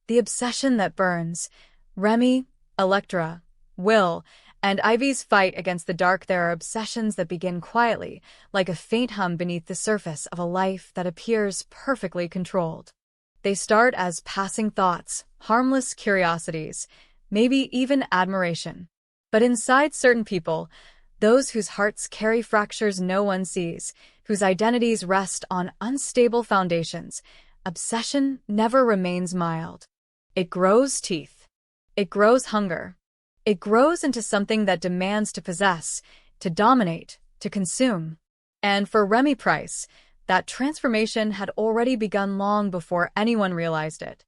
The obsession that burns. Remy, Electra, Will, and Ivy's fight against the dark. There are obsessions that begin quietly, like a faint hum beneath the surface of a life that appears perfectly controlled. They start as passing thoughts, harmless curiosities, maybe even admiration. But inside certain people, those whose hearts carry fractures no one sees, whose identities rest on unstable foundations, obsession never remains mild. It grows teeth. It grows hunger. It grows into something that demands to possess, to dominate, to consume. And for Remy Price, that transformation had already begun long before anyone realized it.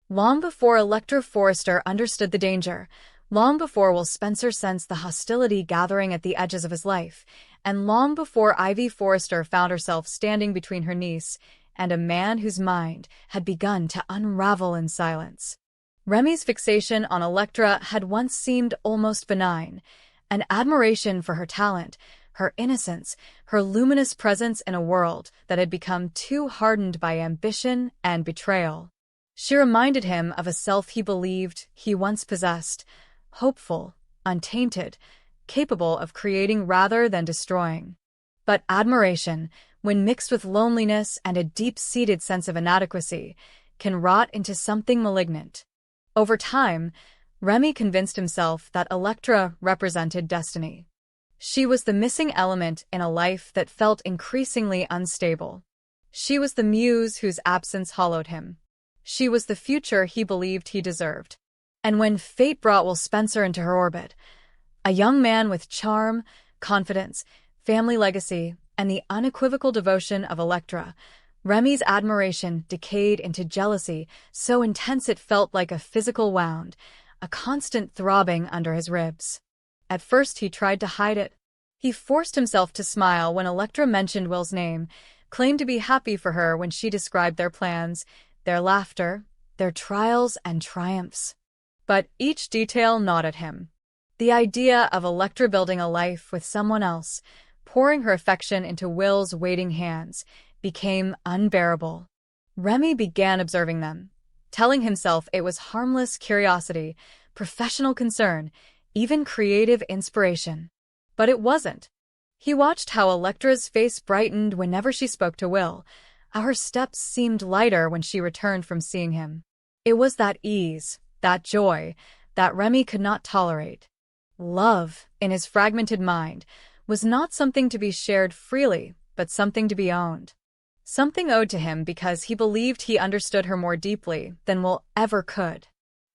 Long before Electra Forrester understood the danger, long before Will Spencer sensed the hostility gathering at the edges of his life, and long before Ivy Forrester found herself standing between her niece and a man whose mind had begun to unravel in silence. Remy's fixation on Electra had once seemed almost benign, an admiration for her talent, her innocence, her luminous presence in a world that had become too hardened by ambition and betrayal. She reminded him of a self he believed he once possessed, hopeful, untainted, capable of creating rather than destroying. But admiration, when mixed with loneliness and a deep-seated sense of inadequacy, can rot into something malignant. Over time, Remy convinced himself that Electra represented destiny. She was the missing element in a life that felt increasingly unstable. She was the muse whose absence hollowed him. She was the future he believed he deserved. And when fate brought Will Spencer into her orbit, a young man with charm, confidence, family legacy, and the unequivocal devotion of Electra, Remy's admiration decayed into jealousy so intense it felt like a physical wound, a constant throbbing under his ribs. At first he tried to hide it. He forced himself to smile when Electra mentioned Will's name, claimed to be happy for her when she described their plans, their laughter, their trials and triumphs. But each detail gnawed at him. The idea of Electra building a life with someone else, pouring her affection into Will's waiting hands, became unbearable. Remy began observing them, telling himself it was harmless curiosity, professional concern, even creative inspiration. But it wasn't. He watched how Electra's face brightened whenever she spoke to Will, how her steps seemed lighter when she returned from seeing him. It was that ease, that joy, that Remy could not tolerate. Love, in his fragmented mind, was not something to be shared freely, but something to be owned. Something owed to him because he believed he understood her more deeply than Will ever could.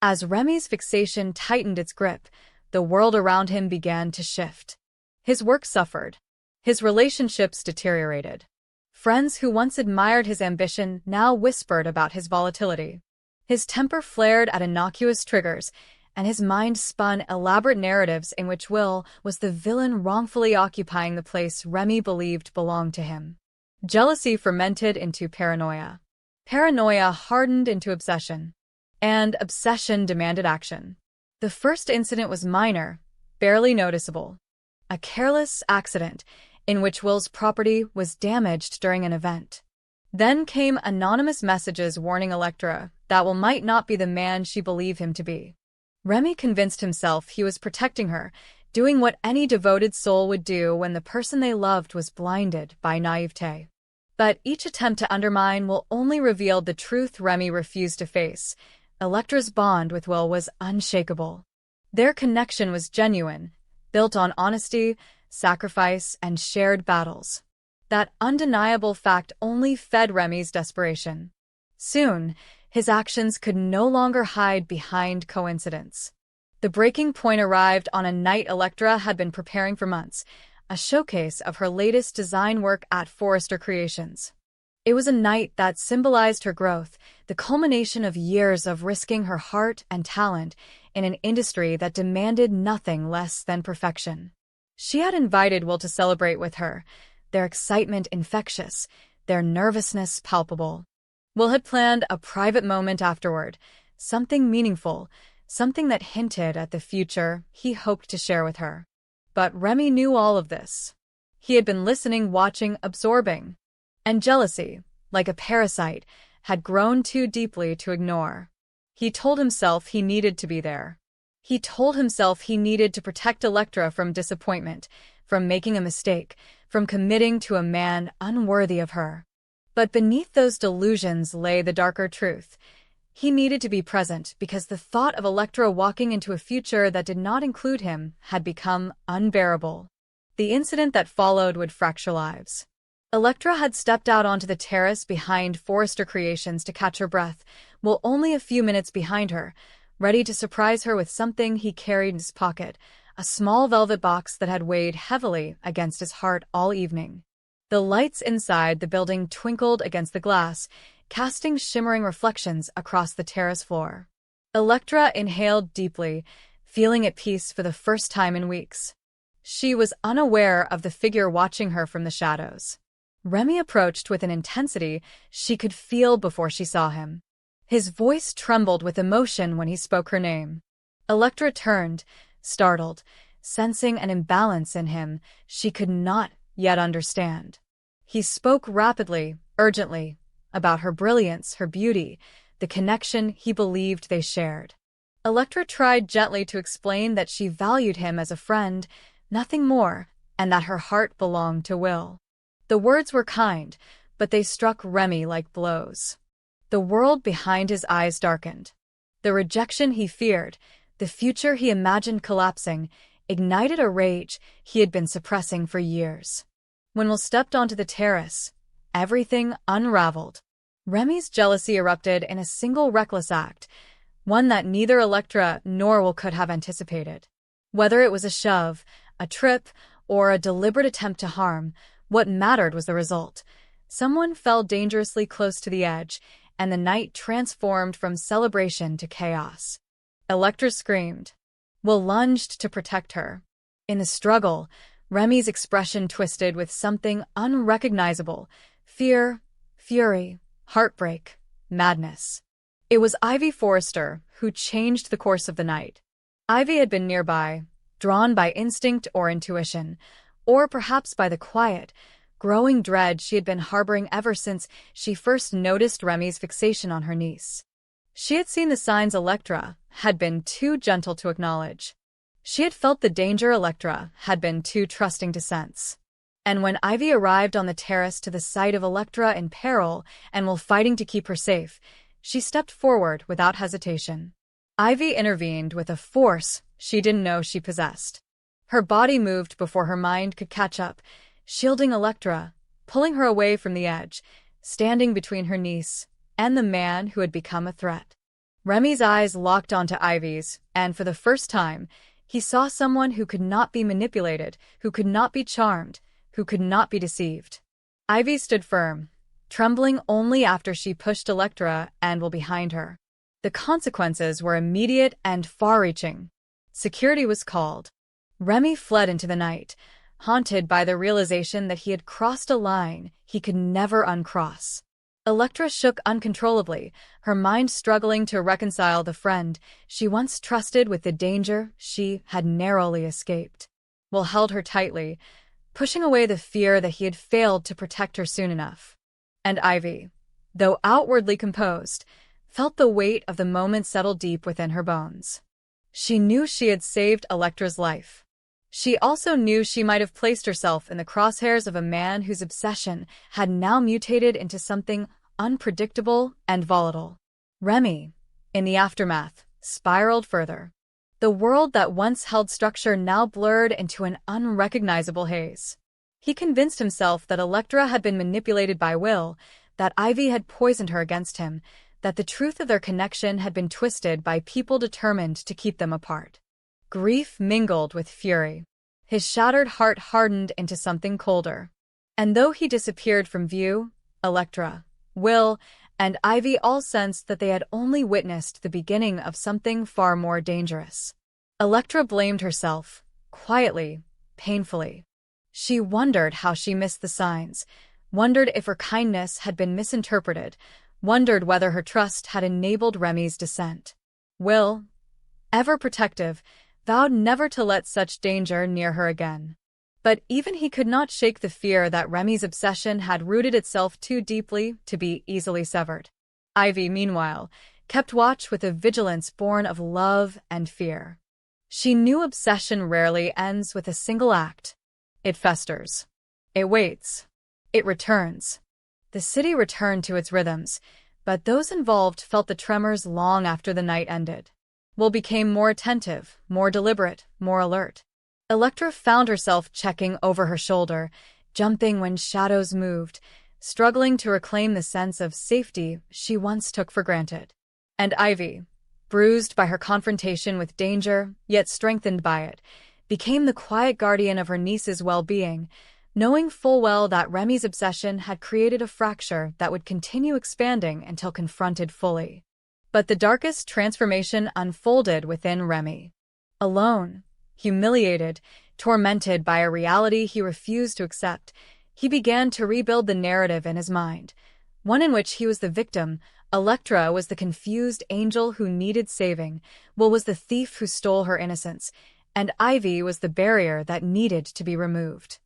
As Remy's fixation tightened its grip, the world around him began to shift. His work suffered. His relationships deteriorated. Friends who once admired his ambition now whispered about his volatility. His temper flared at innocuous triggers, and his mind spun elaborate narratives in which Will was the villain wrongfully occupying the place Remy believed belonged to him. Jealousy fermented into paranoia. Paranoia hardened into obsession. And obsession demanded action. The first incident was minor, barely noticeable. A careless accident in which Will's property was damaged during an event. Then came anonymous messages warning Electra that Will might not be the man she believed him to be. Remy convinced himself he was protecting her, doing what any devoted soul would do when the person they loved was blinded by naivete. But each attempt to undermine Will only revealed the truth Remy refused to face. Electra's bond with Will was unshakable. Their connection was genuine, built on honesty, sacrifice, and shared battles. That undeniable fact only fed Remy's desperation. Soon, his actions could no longer hide behind coincidence. The breaking point arrived on a night Electra had been preparing for months, a showcase of her latest design work at Forrester Creations. It was a night that symbolized her growth, the culmination of years of risking her heart and talent in an industry that demanded nothing less than perfection. She had invited Will to celebrate with her, their excitement infectious, their nervousness palpable. Will had planned a private moment afterward, something meaningful, something that hinted at the future he hoped to share with her. But Remy knew all of this. He had been listening, watching, absorbing. And jealousy, like a parasite, had grown too deeply to ignore. He told himself he needed to be there. He told himself he needed to protect Electra from disappointment, from making a mistake, from committing to a man unworthy of her. But beneath those delusions lay the darker truth. He needed to be present because the thought of Electra walking into a future that did not include him had become unbearable. The incident that followed would fracture lives. Electra had stepped out onto the terrace behind Forrester Creations to catch her breath, while only a few minutes behind her, ready to surprise her with something he carried in his pocket, a small velvet box that had weighed heavily against his heart all evening. The lights inside the building twinkled against the glass, casting shimmering reflections across the terrace floor. Electra inhaled deeply, feeling at peace for the first time in weeks. She was unaware of the figure watching her from the shadows. Remy approached with an intensity she could feel before she saw him. His voice trembled with emotion when he spoke her name. Electra turned, startled, sensing an imbalance in him she could not yet understand. He spoke rapidly, urgently, about her brilliance, her beauty, the connection he believed they shared. Electra tried gently to explain that she valued him as a friend, nothing more, and that her heart belonged to Will. The words were kind, but they struck Remy like blows. The world behind his eyes darkened. The rejection he feared, the future he imagined collapsing, ignited a rage he had been suppressing for years. When Will stepped onto the terrace, everything unraveled. Remy's jealousy erupted in a single reckless act, one that neither Electra nor Will could have anticipated. Whether it was a shove, a trip, or a deliberate attempt to harm, what mattered was the result. Someone fell dangerously close to the edge, and the night transformed from celebration to chaos. Electra screamed. Will lunged to protect her. In the struggle, Remy's expression twisted with something unrecognizable: fear, fury, heartbreak, madness. It was Ivy Forrester who changed the course of the night. Ivy had been nearby, drawn by instinct or intuition, or perhaps by the quiet, growing dread she had been harboring ever since she first noticed Remy's fixation on her niece. She had seen the signs Electra had been too gentle to acknowledge. She had felt the danger Electra had been too trusting to sense. And when Ivy arrived on the terrace to the sight of Electra in peril and while fighting to keep her safe, she stepped forward without hesitation. Ivy intervened with a force she didn't know she possessed. Her body moved before her mind could catch up, shielding Electra, pulling her away from the edge, standing between her niece and the man who had become a threat. Remy's eyes locked onto Ivy's, and for the first time, he saw someone who could not be manipulated, who could not be charmed, who could not be deceived. Ivy stood firm, trembling only after she pushed Electra and Will behind her. The consequences were immediate and far-reaching. Security was called. Remy fled into the night, haunted by the realization that he had crossed a line he could never uncross. Electra shook uncontrollably, her mind struggling to reconcile the friend she once trusted with the danger she had narrowly escaped. Will held her tightly, pushing away the fear that he had failed to protect her soon enough. And Ivy, though outwardly composed, felt the weight of the moment settle deep within her bones. She knew she had saved Electra's life. She also knew she might have placed herself in the crosshairs of a man whose obsession had now mutated into something unpredictable and volatile. Remy, in the aftermath, spiraled further. The world that once held structure now blurred into an unrecognizable haze. He convinced himself that Electra had been manipulated by Will, that Ivy had poisoned her against him, that the truth of their connection had been twisted by people determined to keep them apart. Grief mingled with fury. His shattered heart hardened into something colder. And though he disappeared from view, Electra, Will, and Ivy all sensed that they had only witnessed the beginning of something far more dangerous. Electra blamed herself, quietly, painfully. She wondered how she missed the signs, wondered if her kindness had been misinterpreted, wondered whether her trust had enabled Remy's descent. Will, ever protective, vowed never to let such danger near her again. But even he could not shake the fear that Remy's obsession had rooted itself too deeply to be easily severed. Ivy, meanwhile, kept watch with a vigilance born of love and fear. She knew obsession rarely ends with a single act. It festers. It waits. It returns. The city returned to its rhythms, but those involved felt the tremors long after the night ended. Will became more attentive, more deliberate, more alert. Electra found herself checking over her shoulder, jumping when shadows moved, struggling to reclaim the sense of safety she once took for granted. And Ivy, bruised by her confrontation with danger, yet strengthened by it, became the quiet guardian of her niece's well-being, knowing full well that Remy's obsession had created a fracture that would continue expanding until confronted fully. But the darkest transformation unfolded within Remy. Alone, humiliated, tormented by a reality he refused to accept, he began to rebuild the narrative in his mind, one in which he was the victim. Electra was the confused angel who needed saving, Will was the thief who stole her innocence, and Ivy was the barrier that needed to be removed.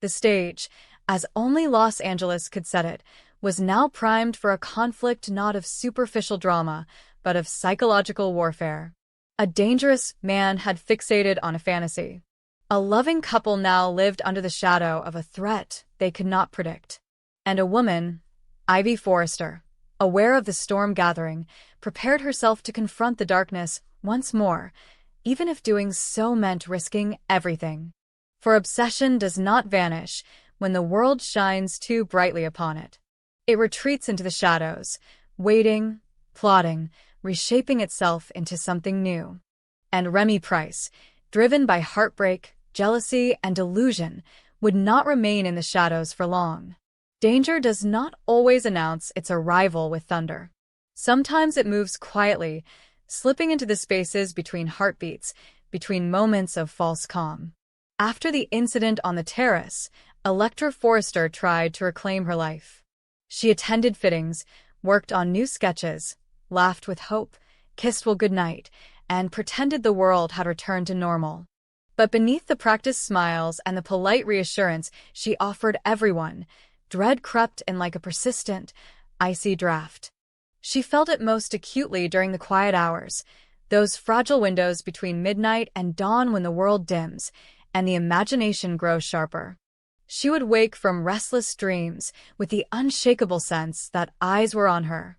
The stage, as only Los Angeles could set it, was now primed for a conflict not of superficial drama, but of psychological warfare. A dangerous man had fixated on a fantasy. A loving couple now lived under the shadow of a threat they could not predict. And a woman, Ivy Forrester, aware of the storm gathering, prepared herself to confront the darkness once more, even if doing so meant risking everything. For obsession does not vanish when the world shines too brightly upon it. It retreats into the shadows, waiting, plotting, reshaping itself into something new. And Remy Price, driven by heartbreak, jealousy, and delusion, would not remain in the shadows for long. Danger does not always announce its arrival with thunder. Sometimes it moves quietly, slipping into the spaces between heartbeats, between moments of false calm. After the incident on the terrace, Electra Forrester tried to reclaim her life. She attended fittings, worked on new sketches, laughed with hope, kissed Will goodnight, and pretended the world had returned to normal. But beneath the practiced smiles and the polite reassurance she offered everyone, dread crept in like a persistent, icy draft. She felt it most acutely during the quiet hours, those fragile windows between midnight and dawn when the world dims, and the imagination grows sharper. She would wake from restless dreams with the unshakable sense that eyes were on her.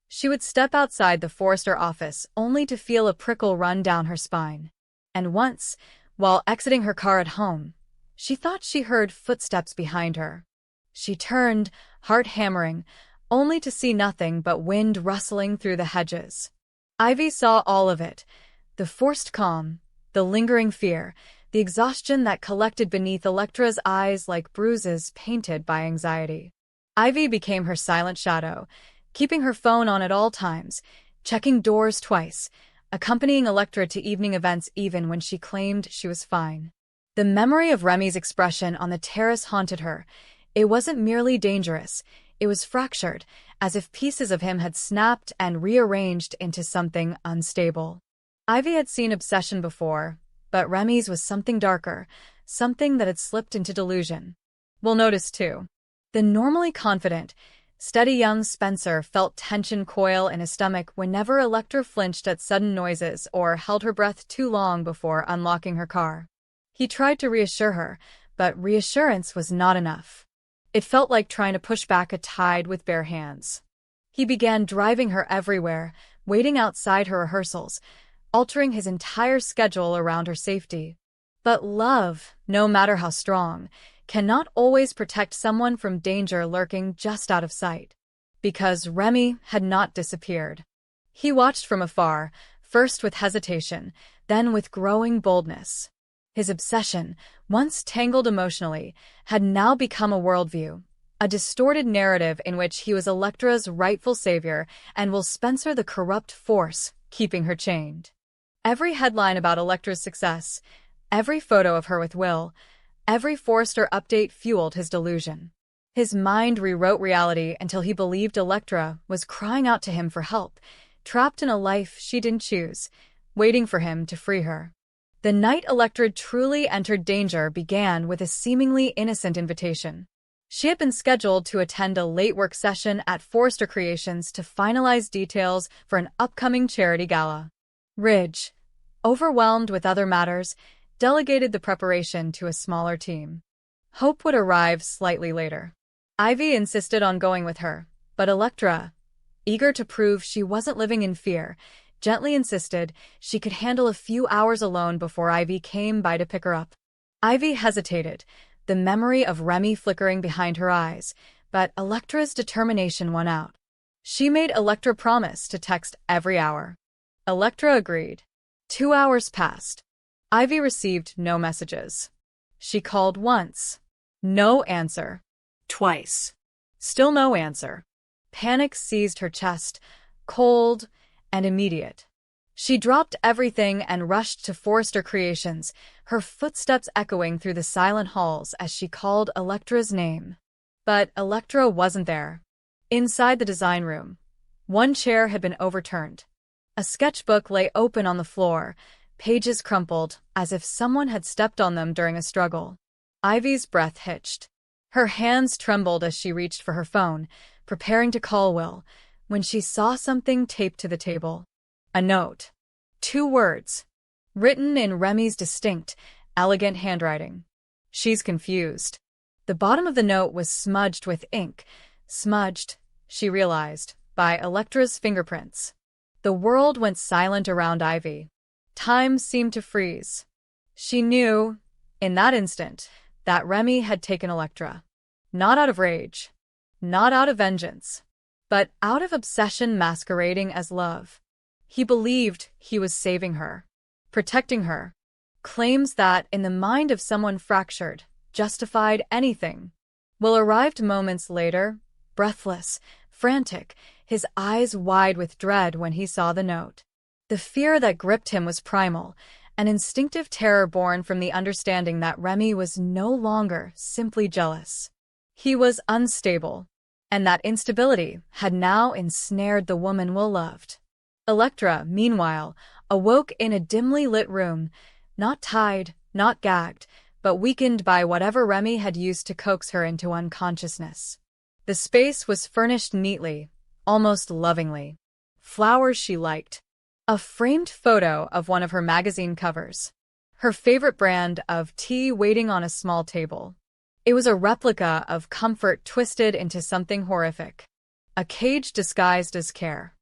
She would step outside the Forrester office only to feel a prickle run down her spine. And once, while exiting her car at home, she thought she heard footsteps behind her. She turned, heart hammering, only to see nothing but wind rustling through the hedges. Ivy saw all of it, the forced calm, the lingering fear, the exhaustion that collected beneath Electra's eyes like bruises painted by anxiety. Ivy became her silent shadow, keeping her phone on at all times, checking doors twice, accompanying Electra to evening events even when she claimed she was fine. The memory of Remy's expression on the terrace haunted her. It wasn't merely dangerous, it was fractured, as if pieces of him had snapped and rearranged into something unstable. Ivy had seen obsession before, but Remy's was something darker, something that had slipped into delusion. Will noticed, too. The normally confident, steady young Spencer felt tension coil in his stomach whenever Electra flinched at sudden noises or held her breath too long before unlocking her car. He tried to reassure her, but reassurance was not enough. It felt like trying to push back a tide with bare hands. He began driving her everywhere, waiting outside her rehearsals, altering his entire schedule around her safety. But love, no matter how strong, cannot always protect someone from danger lurking just out of sight. Because Remy had not disappeared. He watched from afar, first with hesitation, then with growing boldness. His obsession, once tangled emotionally, had now become a worldview, a distorted narrative in which he was Electra's rightful savior and Will Spencer the corrupt force keeping her chained. Every headline about Electra's success, every photo of her with Will, every Forrester update fueled his delusion. His mind rewrote reality until he believed Electra was crying out to him for help, trapped in a life she didn't choose, waiting for him to free her. The night Electra truly entered danger began with a seemingly innocent invitation. She had been scheduled to attend a late work session at Forrester Creations to finalize details for an upcoming charity gala. Ridge, overwhelmed with other matters, delegated the preparation to a smaller team. Hope would arrive slightly later. Ivy insisted on going with her, but Electra, eager to prove she wasn't living in fear, gently insisted she could handle a few hours alone before Ivy came by to pick her up. Ivy hesitated, the memory of Remy flickering behind her eyes, but Electra's determination won out. She made Electra promise to text every hour. Electra agreed. 2 hours passed. Ivy received no messages. She called once. No answer. Twice. Still no answer. Panic seized her chest, cold and immediate. She dropped everything and rushed to Forrester Creations, her footsteps echoing through the silent halls as she called Electra's name. But Electra wasn't there. Inside the design room, one chair had been overturned. A sketchbook lay open on the floor, pages crumpled, as if someone had stepped on them during a struggle. Ivy's breath hitched. Her hands trembled as she reached for her phone, preparing to call Will, when she saw something taped to the table. A note. 2 words. Written in Remy's distinct, elegant handwriting. She's confused. The bottom of the note was smudged with ink. Smudged, she realized, by Electra's fingerprints. The world went silent around Ivy. Time seemed to freeze. She knew, in that instant, that Remy had taken Electra. Not out of rage. Not out of vengeance. But out of obsession masquerading as love. He believed he was saving her. Protecting her. Claims that, in the mind of someone fractured, justified anything. Will arrived moments later, breathless, frantic, his eyes wide with dread when he saw the note. The fear that gripped him was primal, an instinctive terror born from the understanding that Remy was no longer simply jealous. He was unstable, and that instability had now ensnared the woman Will loved. Electra, meanwhile, awoke in a dimly lit room, not tied, not gagged, but weakened by whatever Remy had used to coax her into unconsciousness. The space was furnished neatly, almost lovingly. Flowers she liked. A framed photo of one of her magazine covers. Her favorite brand of tea waiting on a small table. It was a replica of comfort twisted into something horrific. A cage disguised as care.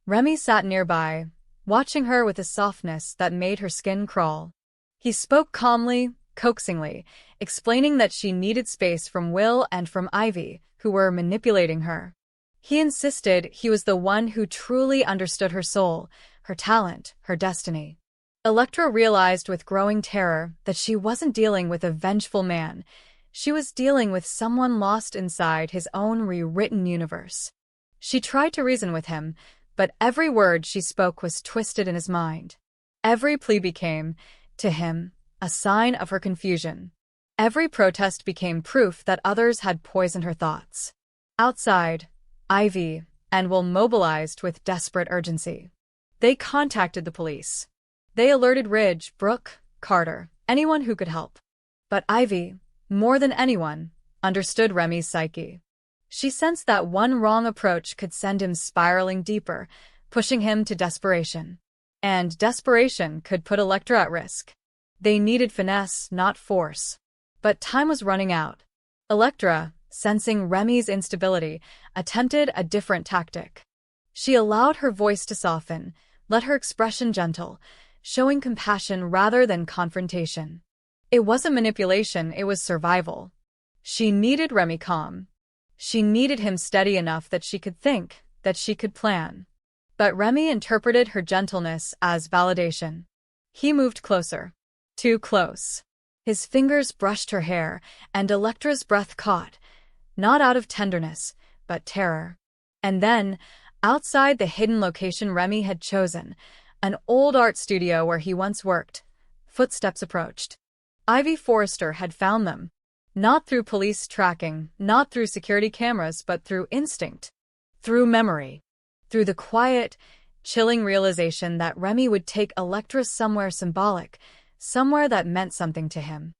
Remy sat nearby, watching her with a softness that made her skin crawl. He spoke calmly, coaxingly, explaining that she needed space from Will and from Ivy, who were manipulating her. He insisted he was the one who truly understood her soul, her talent, her destiny. Electra realized with growing terror that she wasn't dealing with a vengeful man. She was dealing with someone lost inside his own rewritten universe. She tried to reason with him, but every word she spoke was twisted in his mind. Every plea became, to him, a sign of her confusion. Every protest became proof that others had poisoned her thoughts. Outside, Ivy and Will mobilized with desperate urgency. They contacted the police. They alerted Ridge, Brooke, Carter, anyone who could help. But Ivy, more than anyone, understood Remy's psyche. She sensed that one wrong approach could send him spiraling deeper, pushing him to desperation. And desperation could put Electra at risk. They needed finesse, not force. But time was running out. Electra, sensing Remy's instability, attempted a different tactic. She allowed her voice to soften, let her expression gentle, showing compassion rather than confrontation. It wasn't manipulation, it was survival. She needed Remy calm. She needed him steady enough that she could think, that she could plan. But Remy interpreted her gentleness as validation. He moved closer. Too close. His fingers brushed her hair, and Electra's breath caught, not out of tenderness, but terror. And then, outside the hidden location Remy had chosen, an old art studio where he once worked, footsteps approached. Ivy Forrester had found them. Not through police tracking, not through security cameras, but through instinct. Through memory. Through the quiet, chilling realization that Remy would take Electra somewhere symbolic, somewhere that meant something to him.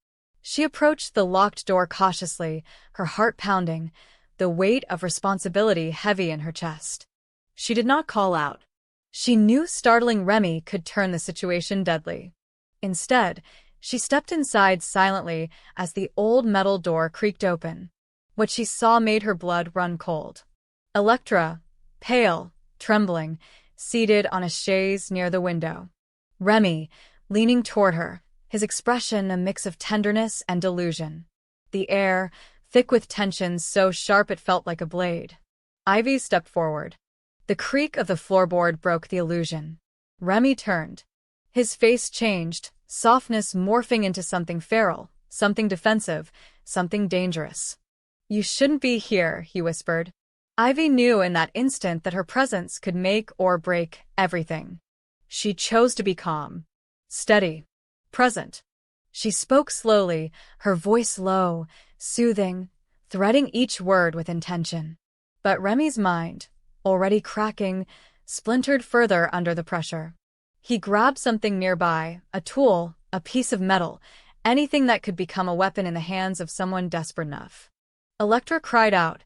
She approached the locked door cautiously, her heart pounding, the weight of responsibility heavy in her chest. She did not call out. She knew startling Remy could turn the situation deadly. Instead, she stepped inside silently as the old metal door creaked open. What she saw made her blood run cold. Electra, pale, trembling, seated on a chaise near the window. Remy, leaning toward her, his expression a mix of tenderness and delusion. The air, thick with tension so sharp it felt like a blade. Ivy stepped forward. The creak of the floorboard broke the illusion. Remy turned. His face changed, softness morphing into something feral, something defensive, something dangerous. "You shouldn't be here," he whispered. Ivy knew in that instant that her presence could make or break everything. She chose to be calm, steady, present. She spoke slowly, her voice low, soothing, threading each word with intention. But Remy's mind, already cracking, splintered further under the pressure. He grabbed something nearby, a tool, a piece of metal, anything that could become a weapon in the hands of someone desperate enough. Electra cried out,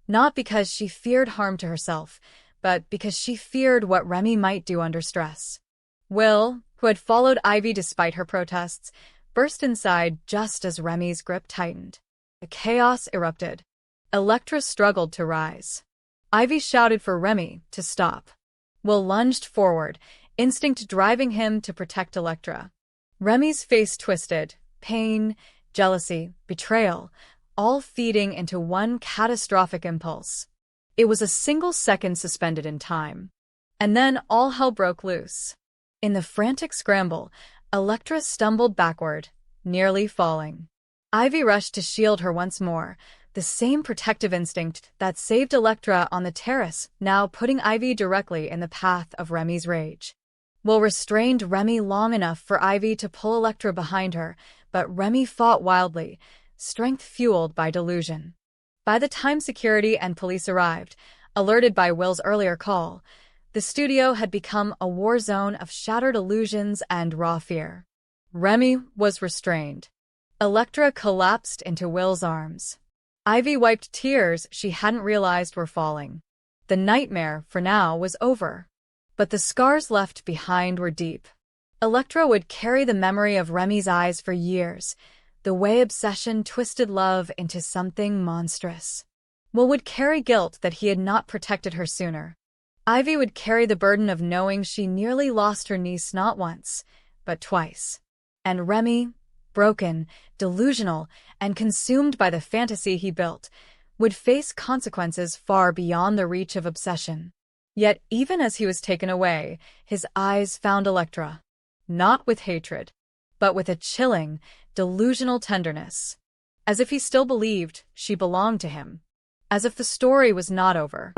not because she feared harm to herself, but because she feared what Remy might do under stress. Will, who had followed Ivy despite her protests, burst inside just as Remy's grip tightened. The chaos erupted. Electra struggled to rise. Ivy shouted for Remy to stop. Will lunged forward, instinct driving him to protect Electra. Remy's face twisted, pain, jealousy, betrayal, all feeding into one catastrophic impulse. It was a single second suspended in time. And then all hell broke loose. In the frantic scramble, Electra stumbled backward, nearly falling. Ivy rushed to shield her once more, the same protective instinct that saved Electra on the terrace, now putting Ivy directly in the path of Remy's rage. Will restrained Remy long enough for Ivy to pull Electra behind her, but Remy fought wildly, strength fueled by delusion. By the time security and police arrived, alerted by Will's earlier call, the studio had become a war zone of shattered illusions and raw fear. Remy was restrained. Electra collapsed into Will's arms. Ivy wiped tears she hadn't realized were falling. The nightmare, for now, was over. But the scars left behind were deep. Electra would carry the memory of Remy's eyes for years, the way obsession twisted love into something monstrous. Will would carry guilt that he had not protected her sooner. Ivy would carry the burden of knowing she nearly lost her niece not once, but twice. And Remy, broken, delusional, and consumed by the fantasy he built, would face consequences far beyond the reach of obsession. Yet even as he was taken away, his eyes found Electra, not with hatred, but with a chilling, delusional tenderness. As if he still believed she belonged to him. As if the story was not over.